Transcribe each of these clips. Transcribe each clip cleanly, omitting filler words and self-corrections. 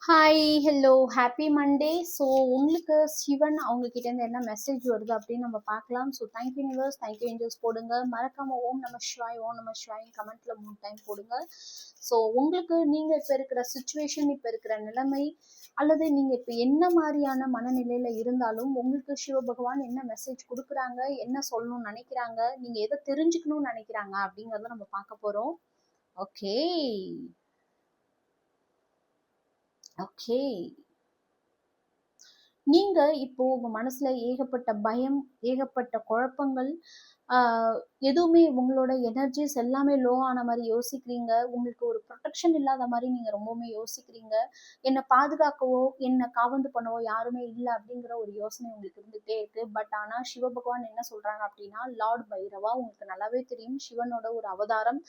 Hi, hello, happy Monday. So உங்களுக்கு சிவன் அவங்க கிட்டேருந்து என்ன மெசேஜ் வருது அப்படின்னு நம்ம பார்க்கலாம். So thank you universe, thank you angels போடுங்க. மறக்காம ஓம் நம சிவாய், ஓம் நம சிவாய் கமெண்ட்ல 3 டைம் போடுங்க. ஸோ உங்களுக்கு நீங்கள் இப்போ இருக்கிற சுச்சுவேஷன், இப்போ இருக்கிற நிலைமை, அல்லது நீங்கள் இப்போ என்ன மாதிரியான மனநிலையில் இருந்தாலும் உங்களுக்கு சிவபகவான் என்ன மெசேஜ் கொடுக்குறாங்க, என்ன சொல்லணும்னு நினைக்கிறாங்க, நீங்கள் எதை தெரிஞ்சுக்கணும்னு நினைக்கிறாங்க அப்படிங்கிறத நம்ம பார்க்க போகிறோம். ஓகே ஓகே நீங்க இப்போ உங்க மனசுல ஏகப்பட்ட பயம், ஏகப்பட்ட குழப்பங்கள், எதுவுமே உங்களோட எனர்ஜிஸ் எல்லாமே லோ ஆன மாதிரி யோசிக்கிறீங்க. உங்களுக்கு ஒரு ப்ரொடெக்ஷன் இல்லாத மாதிரி நீங்க ரொம்பவுமே யோசிக்கிறீங்க. என்னை பாதுகாக்கவோ என்னை காவந்து பண்ணவோ யாருமே இல்லை அப்படிங்கிற ஒரு யோசனை உங்களுக்கு இருந்துகிட்டே இருக்கு. பட் ஆனா சிவபகவான் என்ன சொல்றாங்க அப்படின்னா, லார்ட் பைரவா, உங்களுக்கு நல்லாவே தெரியும், சிவனோட ஒரு அவதாரம்.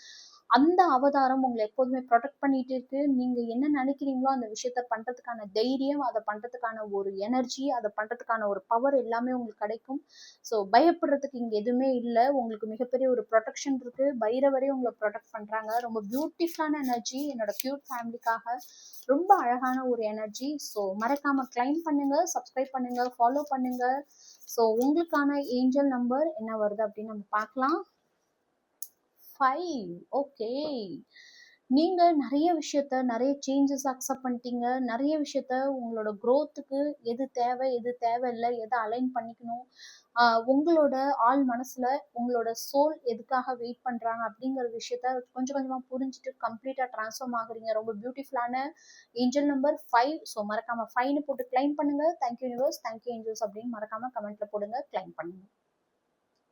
அந்த அவதாரம் உங்களை எப்போதுமே ப்ரொடெக்ட் பண்ணிட்டு இருக்கு. நீங்க என்ன நினைக்கிறீங்களோ அந்த விஷயத்த பண்றதுக்கான தைரியம், அதை பண்றதுக்கான ஒரு எனர்ஜி, அதை பண்றதுக்கான ஒரு பவர் எல்லாமே உங்களுக்கு கிடைக்கும். ஸோ பயப்படுறதுக்கு இங்க எதுவுமே இல்லை. உங்களுக்கு மிகப்பெரிய ஒரு ப்ரொடெக்ஷன் இருக்கு. பைரவரே உங்களை ப்ரொடெக்ட் பண்றாங்க. ரொம்ப பியூட்டிஃபுல்லான எனர்ஜி. என்னோட கியூட் ஃபேமிலிக்காக ரொம்ப அழகான ஒரு எனர்ஜி. ஸோ மறக்காம கிளைம் பண்ணுங்க, சப்ஸ்கிரைப் பண்ணுங்க, ஃபாலோ பண்ணுங்க. ஸோ உங்களுக்கான ஏஞ்சல் நம்பர் என்ன வருது அப்படின்னு நம்ம பார்க்கலாம். 5. ஓகே, நீங்க நிறைய விஷயத்த, நிறைய சேஞ்சஸ் அக்செப்ட் பண்ணிட்டீங்க. நிறைய விஷயத்த உங்களோட growthக்கு எது தேவை, எது தேவையில்லை, எதை அலைன் பண்ணிக்கணும், உங்களோட ஆள் மனசுல உங்களோட சோல் எதுக்காக வெயிட் பண்றாங்க அப்படிங்கிற விஷயத்த கொஞ்சம் கொஞ்சமா புரிஞ்சுட்டு கம்ப்ளீட்டா டிரான்ஸ்ஃபார்ம் ஆகுறீங்க. ரொம்ப பியூட்டிஃபுல்லான ஏஞ்சல் நம்பர் 5. ஸோ மறக்காம 5ன்னு போட்டு கிளைம் பண்ணுங்க. தேங்க்யூ யூனிவர்ஸ், தேங்க்யூ ஏஞ்சல்ஸ் அப்படின்னு மறக்காம கமெண்ட்ல போடுங்க, கிளைம் பண்ணுங்க.